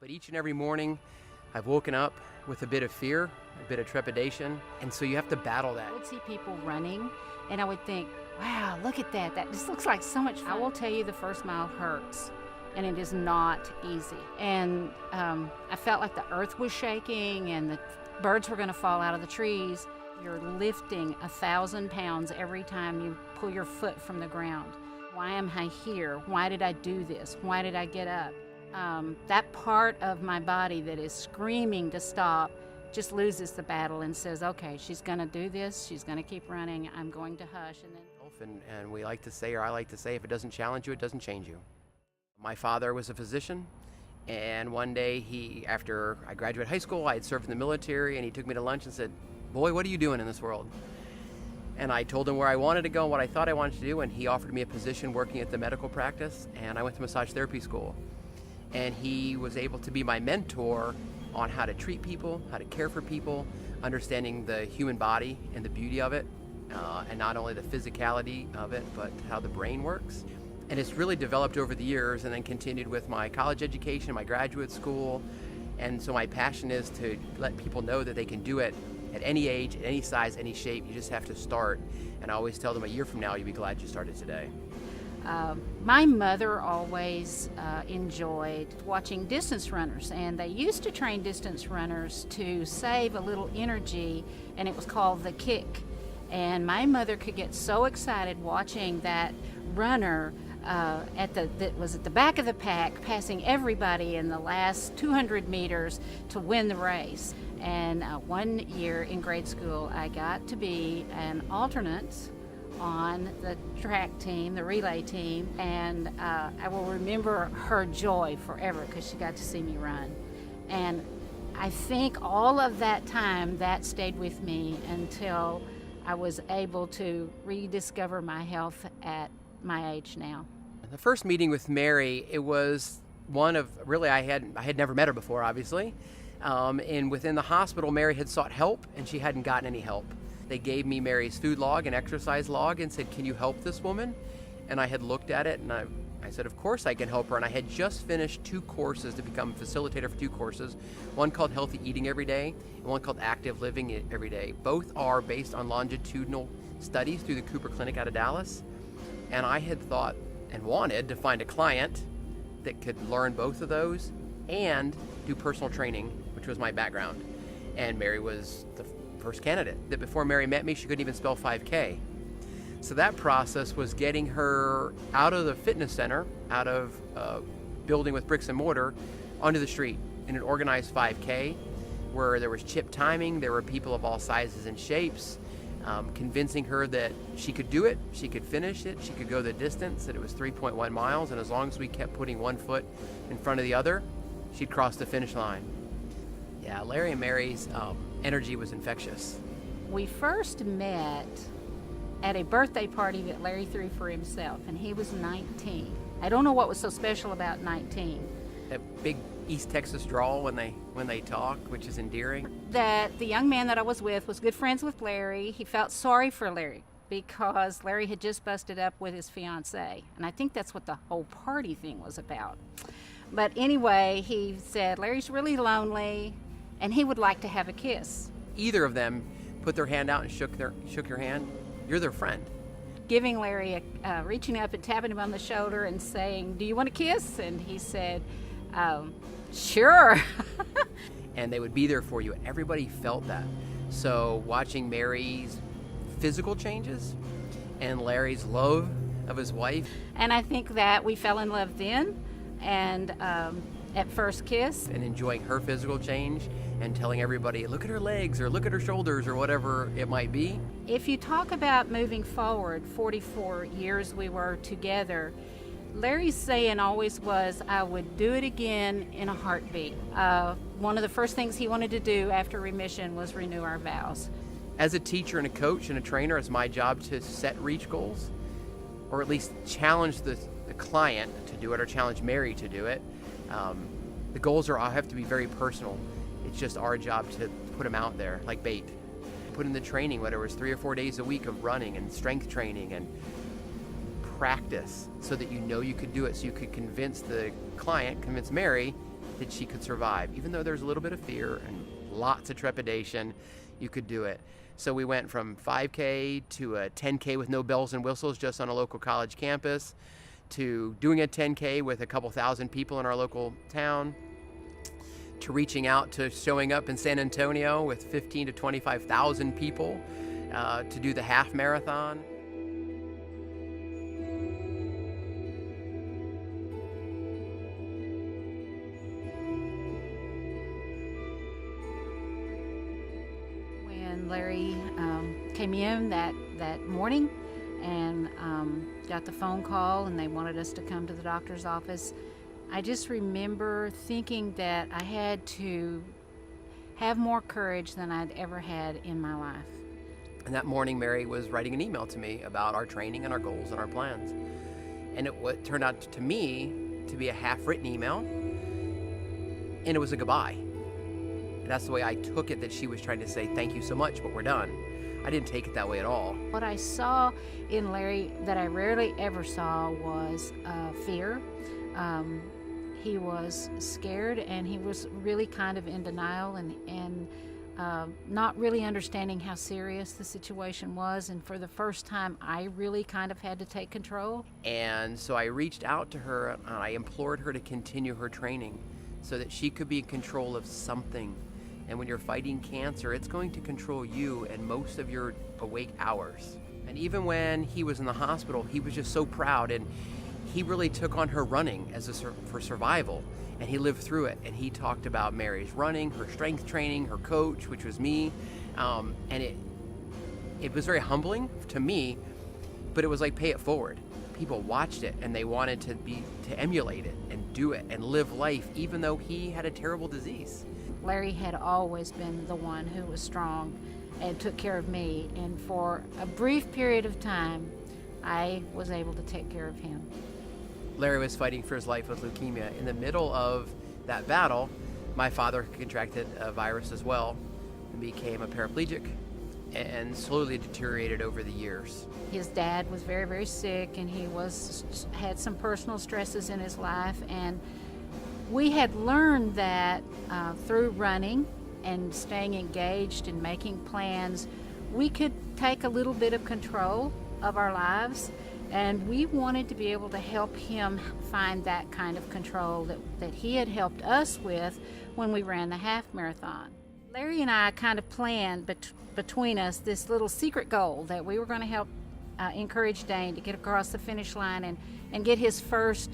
But each and every morning, I've woken up with a bit of fear, a bit of trepidation, and so you have to battle that. I would see people running, and I would think, wow, look at that. That just looks like so much fun. I will tell you the first mile hurts, and it is not easy. And I felt like the earth was shaking, and the birds were going to fall out of the trees. You're lifting 1,000 pounds every time you pull your foot from the ground. Why am I here? Why did I do this? Why did I get up? That part of my body that is screaming to stop just loses the battle and says, okay, she's going to do this. She's going to keep running. I'm going to hush. And we like to say, or I like to say, if it doesn't challenge you, it doesn't change you. My father was a physician, and one day after I graduated high school, I had served in the military, and he took me to lunch and said, boy, what are you doing in this world? And I told him where I wanted to go and what I thought I wanted to do, and he offered me a position working at the medical practice, and I went to massage therapy school. And he was able to be my mentor on how to treat people, how to care for people, understanding the human body and the beauty of it, and not only the physicality of it, but how the brain works. And it's really developed over the years and then continued with my college education, my graduate school. And so my passion is to let people know that they can do it at any age, at any size, any shape. You just have to start. And I always tell them a year from now, you'll be glad you started today. My mother always enjoyed watching distance runners, and they used to train distance runners to save a little energy, and it was called the kick. And my mother could get so excited watching that runner that was at the back of the pack, passing everybody in the last 200 meters to win the race. And one year in grade school, I got to be an alternate on the track team, the relay team, and I will remember her joy forever because she got to see me run. And I think all of that time, that stayed with me until I was able to rediscover my health at my age now. The first meeting with Mary, it was one of, really, I had never met her before, obviously. And within the hospital, Mary had sought help, and she hadn't gotten any help. They gave me Mary's food log and exercise log and said, can you help this woman? And I had looked at it, and I said, of course I can help her. And I had just finished 2 courses to become a facilitator for 2 courses, one called Healthy Eating Every Day and one called Active Living Every Day. Both are based on longitudinal studies through the Cooper Clinic out of Dallas. And I had thought and wanted to find a client that could learn both of those and do personal training, which was my background. And Mary was the first candidate. That before Mary met me, she couldn't even spell 5K. So that process was getting her out of the fitness center, out of a building with bricks and mortar, onto the street in an organized 5K where there was chip timing, there were people of all sizes and shapes, convincing her that she could do it, she could finish it, she could go the distance, that it was 3.1 miles, and as long as we kept putting one foot in front of the other, she'd cross the finish line. Yeah, Larry and Mary's energy was infectious. We first met at a birthday party that Larry threw for himself, and he was 19. I don't know what was so special about 19. That big East Texas drawl when they talk, which is endearing. That the young man that I was with was good friends with Larry. He felt sorry for Larry because Larry had just busted up with his fiancée, and I think that's what the whole party thing was about. But anyway, he said Larry's really lonely, and he would like to have a kiss. Either of them put their hand out and shook your hand. You're their friend. Giving Larry reaching up and tapping him on the shoulder and saying, do you want a kiss? And he said, sure. And they would be there for you. Everybody felt that. So watching Mary's physical changes and Larry's love of his wife. And I think that we fell in love then, and at first kiss. And enjoying her physical change and telling everybody, look at her legs or look at her shoulders or whatever it might be. If you talk about moving forward, 44 years we were together, Larry's saying always was, I would do it again in a heartbeat. One of the first things he wanted to do after remission was renew our vows. As a teacher and a coach and a trainer, it's my job to set reach goals, or at least challenge the client to do it, or challenge Mary to do it. The goals have to be very personal. It's just our job to put them out there like bait. Put in the training, whether it was 3 or 4 days a week of running and strength training and practice, so that you know you could do it, so you could convince Mary, that she could survive. Even though there's a little bit of fear and lots of trepidation, you could do it. So we went from 5K to a 10K with no bells and whistles, just on a local college campus, to doing a 10K with a couple thousand people in our local town, to reaching out to showing up in San Antonio with 15 to 25,000 people to do the half marathon. When Larry came in that morning and got the phone call and they wanted us to come to the doctor's office, I just remember thinking that I had to have more courage than I'd ever had in my life. And that morning, Mary was writing an email to me about our training and our goals and our plans. And what turned out to me to be a half-written email, and it was a goodbye. And that's the way I took it, that she was trying to say, thank you so much, but we're done. I didn't take it that way at all. What I saw in Larry that I rarely ever saw was fear. He was scared, and he was really kind of in denial and not really understanding how serious the situation was. And for the first time, I really kind of had to take control. And so I reached out to her and I implored her to continue her training so that she could be in control of something. And when you're fighting cancer, it's going to control you and most of your awake hours. And even when he was in the hospital, he was just so proud, and he really took on her running for survival, and he lived through it. And he talked about Mary's running, her strength training, her coach, which was me, and it was very humbling to me, but it was like pay it forward. People watched it and they wanted to emulate it and do it and live life, even though he had a terrible disease. Larry had always been the one who was strong and took care of me, and for a brief period of time, I was able to take care of him. Larry was fighting for his life with leukemia. In the middle of that battle, my father contracted a virus as well and became a paraplegic and slowly deteriorated over the years. His dad was very, very sick, and he had some personal stresses in his life, and we had learned that through running and staying engaged and making plans, we could take a little bit of control of our lives, and we wanted to be able to help him find that kind of control that he had helped us with when we ran the half marathon. Larry and I kind of planned between us this little secret goal that we were going to help encourage Dane to get across the finish line and get his first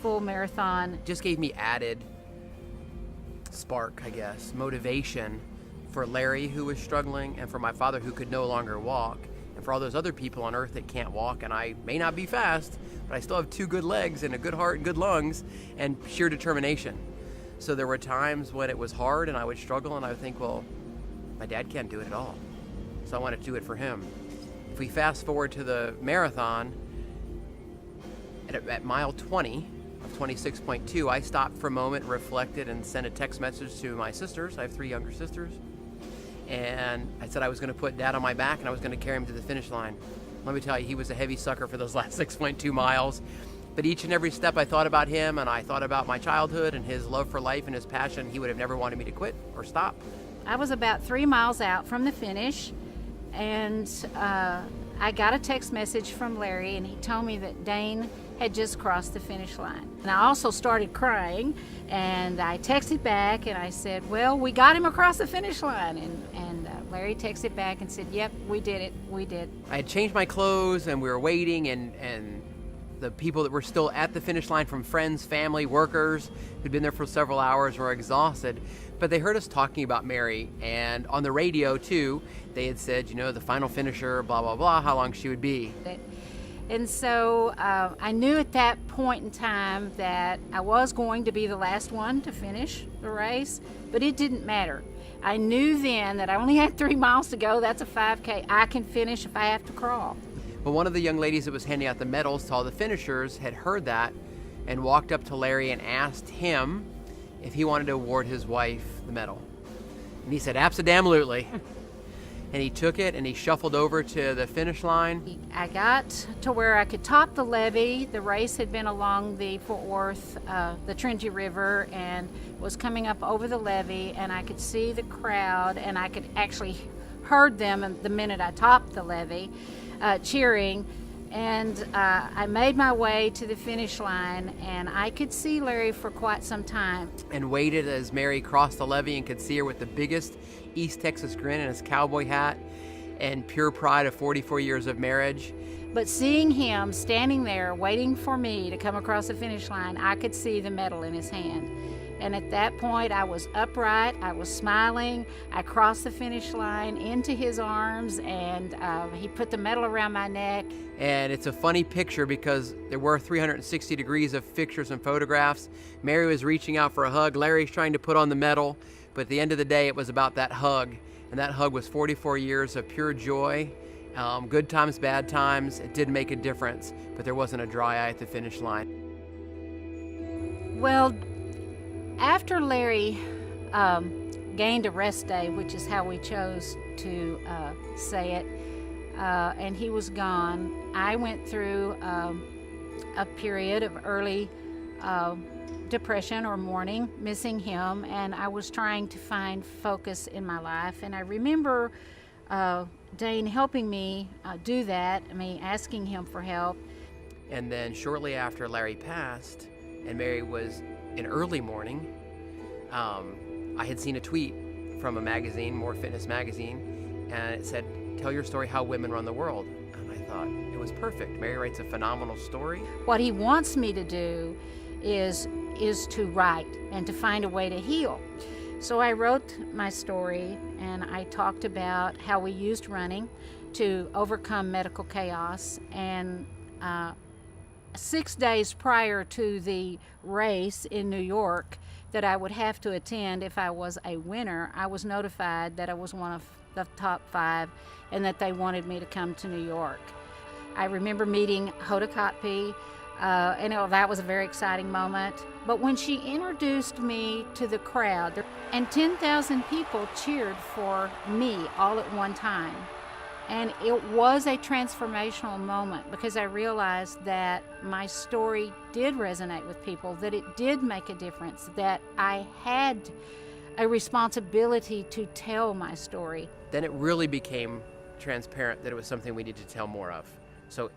full marathon. Just gave me added spark, I guess, motivation for Larry, who was struggling, and for my father, who could no longer walk, and for all those other people on earth that can't walk. And I may not be fast, but I still have 2 good legs and a good heart and good lungs and sheer determination. So there were times when it was hard and I would struggle, and I would think, well, my dad can't do it at all, so I want to do it for him. If we fast forward to the marathon, at mile 20 of 26.2, I stopped for a moment, reflected, and sent a text message to my sisters. I have 3 younger sisters. And I said I was going to put Dad on my back and I was going to carry him to the finish line. Let me tell you, he was a heavy sucker for those last 6.2 miles. But each and every step I thought about him, and I thought about my childhood and his love for life and his passion. He would have never wanted me to quit or stop. I was about 3 miles out from the finish, and I got a text message from Larry, and he told me that Dane had just crossed the finish line. And I also started crying, and I texted back and I said, well, we got him across the finish line. And Larry texted back and said, yep, we did it, we did. I had changed my clothes and we were waiting, and the people that were still at the finish line, from friends, family, workers who'd been there for several hours, were exhausted. But they heard us talking about Mary, and on the radio too, they had said, the final finisher, blah, blah, blah, how long she would be. And so I knew at that point in time that I was going to be the last one to finish the race, but it didn't matter. I knew then that I only had 3 miles to go. That's a 5K. I can finish if I have to crawl. But one of the young ladies that was handing out the medals to all the finishers had heard that and walked up to Larry and asked him if he wanted to award his wife the medal. And he said, abso-damn-lutely. and he took it and he shuffled over to the finish line. I got to where I could top the levee. The race had been along the Fort Worth, the Trinity River, and was coming up over the levee, and I could see the crowd, and I could actually heard them the minute I topped the levee cheering. And I made my way to the finish line, and I could see Larry for quite some time. And waited as Mary crossed the levee and could see her with the biggest East Texas grin and his cowboy hat and pure pride of 44 years of marriage. But seeing him standing there waiting for me to come across the finish line, I could see the medal in his hand. And at that point, I was upright, I was smiling, I crossed the finish line into his arms, and he put the medal around my neck. And it's a funny picture because there were 360 degrees of pictures and photographs. Mary was reaching out for a hug, Larry's trying to put on the medal, but at the end of the day, it was about that hug. And that hug was 44 years of pure joy. Good times, bad times, it did make a difference, but there wasn't a dry eye at the finish line. Well, after Larry gained a rest day, which is how we chose to say it, and he was gone, I went through a period of early depression or mourning, missing him, and I was trying to find focus in my life. And I remember Dane helping me do that, me asking him for help. And then shortly after Larry passed, and Mary was in early mourning, I had seen a tweet from a magazine, More Fitness magazine, and it said, "Tell your story how women run the world." And I thought it was perfect. Mary writes a phenomenal story. What he wants me to do is to write and to find a way to heal. So I wrote my story, and I talked about how we used running to overcome medical chaos. And 6 days prior to the race in New York that I would have to attend if I was a winner, I was notified that I was one of the top 5 and that they wanted me to come to New York. I remember meeting Hoda Kotb, and that was a very exciting moment. But when she introduced me to the crowd, and 10,000 people cheered for me all at one time. And it was a transformational moment because I realized that my story did resonate with people, that it did make a difference, that I had a responsibility to tell my story. Then it really became transparent that it was something we needed to tell more of. So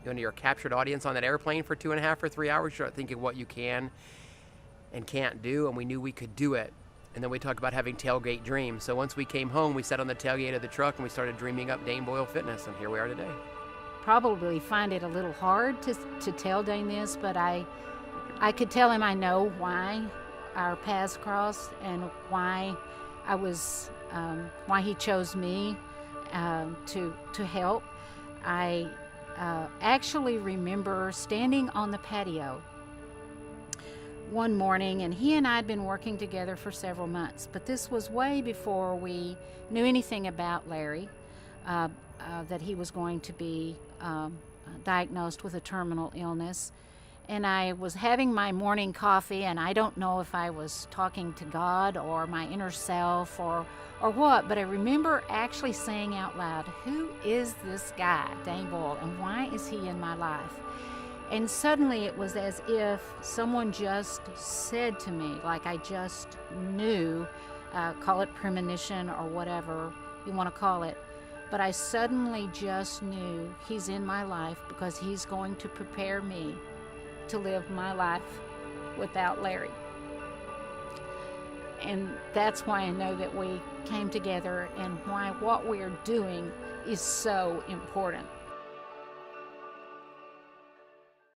when you're a captured audience on that airplane for 2.5 or 3 hours, you start thinking what you can and can't do, and we knew we could do it. And then we talk about having tailgate dreams. So once we came home, we sat on the tailgate of the truck and we started dreaming up Dane Boyle Fitness, and here we are today. Probably find it a little hard to tell Dane this, but I could tell him I know why our paths crossed and why why he chose me to help. I actually remember standing on the patio one morning, and he and I had been working together for several months, but this was way before we knew anything about Larry, that he was going to be diagnosed with a terminal illness. And I was having my morning coffee, and I don't know if I was talking to God or my inner self or what, but I remember actually saying out loud, "Who is this guy, Dane Boyle, and why is he in my life?" And suddenly it was as if someone just said to me, like I just knew, call it premonition or whatever you want to call it, but I suddenly just knew he's in my life because he's going to prepare me to live my life without Larry. And that's why I know that we came together and why what we're doing is so important.